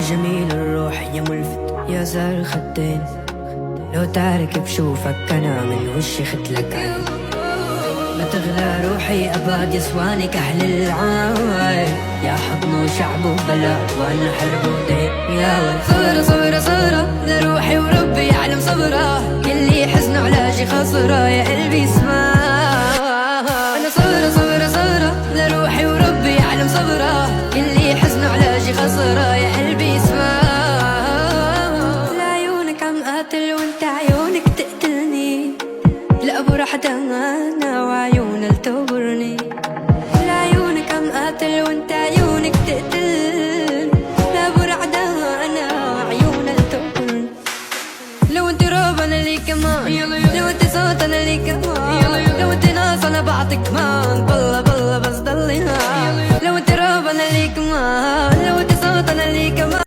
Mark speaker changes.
Speaker 1: جميل الروح يا ملفت يا زار الخدين، لو تعرك بشوفك أنا من وشي ختلك عين. ما تغلى روحي أباد يسواني كحل العاي، يا حضن وشعب وبلاد وأنا حرب ودين. يا ولد صبرة صبرة صبرة لروحي وربي يعلم صبرة، كل حزن وعلاجي خسرة يا قلبي اسمع